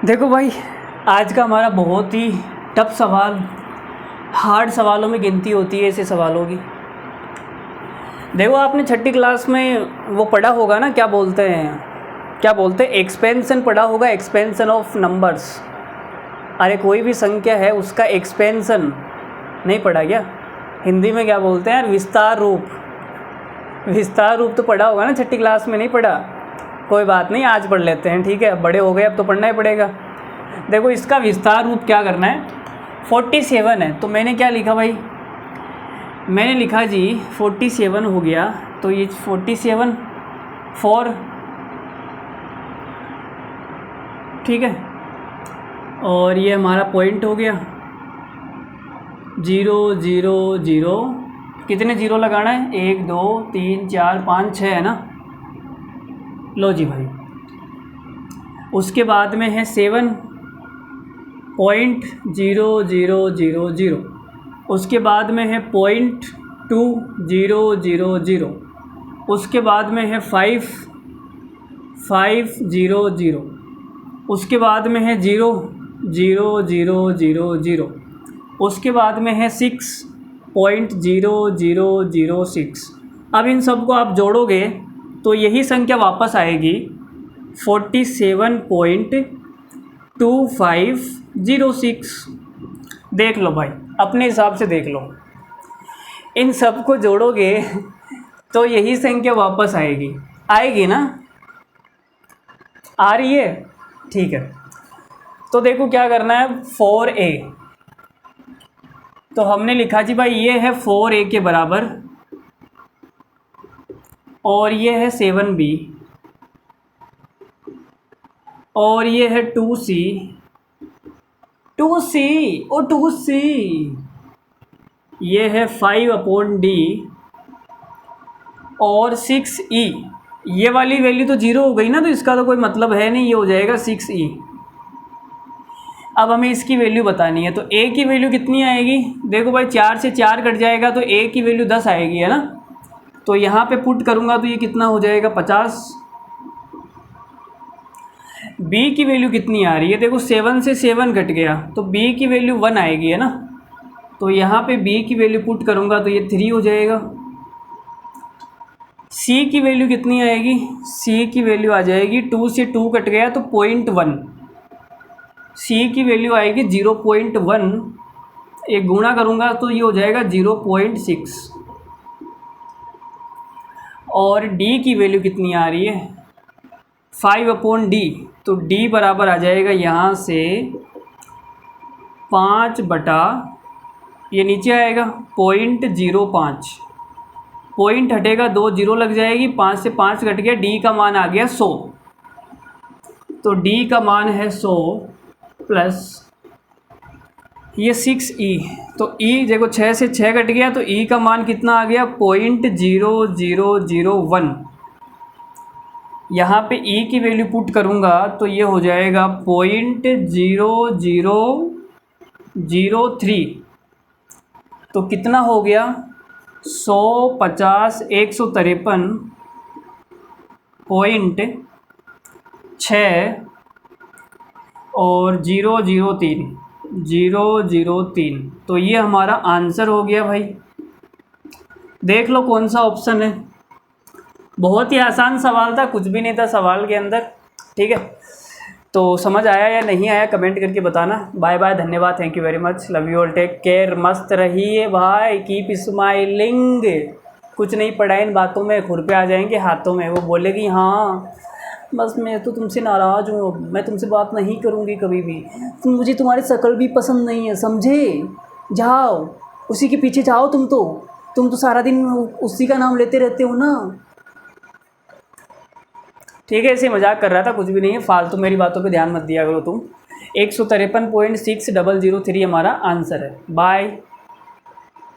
देखो भाई, आज का हमारा बहुत ही टफ सवाल, हार्ड सवालों में गिनती होती है ऐसे सवालों की। देखो, आपने छठी क्लास में वो पढ़ा होगा ना, क्या बोलते हैं एक्सपेंशन पढ़ा होगा, एक्सपेंशन ऑफ नंबर्स। अरे कोई भी संख्या है उसका एक्सपेंशन नहीं पढ़ा क्या? हिंदी में क्या बोलते हैं यार, विस्तार रूप। विस्तार रूप तो पढ़ा होगा ना छठी क्लास में, नहीं पढ़ा? कोई बात नहीं, आज पढ़ लेते हैं, ठीक है। अब बड़े हो गए, अब तो पढ़ना ही पड़ेगा। देखो, इसका विस्तार रूप क्या करना है। 47 है, तो मैंने क्या लिखा भाई, मैंने लिखा जी 47 हो गया, तो ये 47 4, ठीक है। और ये हमारा पॉइंट हो गया 0 0 0। कितने जीरो लगाना है? 1 2 3 4 5 6 है ना। लो जी भाई, उसके बाद में है 7.0000। उसके बाद में है 0.2000। उसके बाद में है 5500। उसके बाद में है 0.0000। उसके बाद में है 6.0006। अब इन सब को आप जोड़ोगे तो यही संख्या वापस आएगी 47.2506। देख लो भाई, अपने हिसाब से देख लो, इन सब को जोड़ोगे तो यही संख्या वापस आएगी ना? आ रही है, ठीक है। तो देखो क्या करना है, 4a। तो हमने लिखा जी भाई, ये है 4a के बराबर, और ये है 7b, और ये है 2c और 2c। ये है 5/d और 6e। ये वाली वैल्यू तो 0 हो गई ना, तो इसका तो कोई मतलब है नहीं, ये हो जाएगा 6e। अब हमें इसकी वैल्यू बतानी है, तो a की वैल्यू कितनी आएगी? देखो भाई, 4 से 4 कट जाएगा तो a की वैल्यू 10 आएगी, है ना। तो यहाँ पे पुट करूँगा तो ये कितना हो जाएगा? 50। b की वैल्यू कितनी आ रही है? देखो, 7 से 7 कट गया तो b की वैल्यू 1 आएगी, है ना। तो यहाँ पे b की वैल्यू पुट करूँगा तो ये 3 हो जाएगा। c की वैल्यू कितनी आएगी? c की वैल्यू आ जाएगी, 2 से 2 कट गया तो 0.1। c की वैल्यू आएगी 0.1। एक गुणा करूँगा तो ये हो जाएगा 0.6। और d की वैल्यू कितनी आ रही है? 5/d। तो d बराबर आ जाएगा यहाँ से 5/, ये नीचे आएगा 0.05। पॉइंट हटेगा, 2 जीरो लग जाएगी, 5 से 5 घट गया, d का मान आ गया 100। तो d का मान है 100 प्लस ये 6e। तो e देखो, 6 से 6 कट गया तो e का मान कितना आ गया? 0.0001। यहाँ पे e की वैल्यू पुट करूँगा तो ये हो जाएगा 0.0003। तो कितना हो गया? 150 153.6 और 003। तो ये हमारा आंसर हो गया भाई। देख लो कौन सा ऑप्शन है। बहुत ही आसान सवाल था, कुछ भी नहीं था सवाल के अंदर, ठीक है। तो समझ आया या नहीं आया कमेंट करके बताना। बाय बाय, धन्यवाद, thank you very much, love you all, take care, मस्त रहिए भाई, कीप स्माइलिंग। कुछ नहीं पड़ा इन बातों में, खुरपे आ जाएंगे हाथों में। वो बोलेगी हाँ बस मैं तो तुमसे नाराज़ हूँ, मैं तुमसे बात नहीं करूँगी कभी भी, मुझे तुम्हारी शक्ल भी पसंद नहीं है, समझे? जाओ उसी के पीछे जाओ, तुम तो सारा दिन उसी का नाम लेते रहते हो ना। ठीक है, ऐसे मजाक कर रहा था, कुछ भी नहीं है, फालतू मेरी बातों पे ध्यान मत दिया करो तुम। 153.6003 हमारा आंसर है। बाय।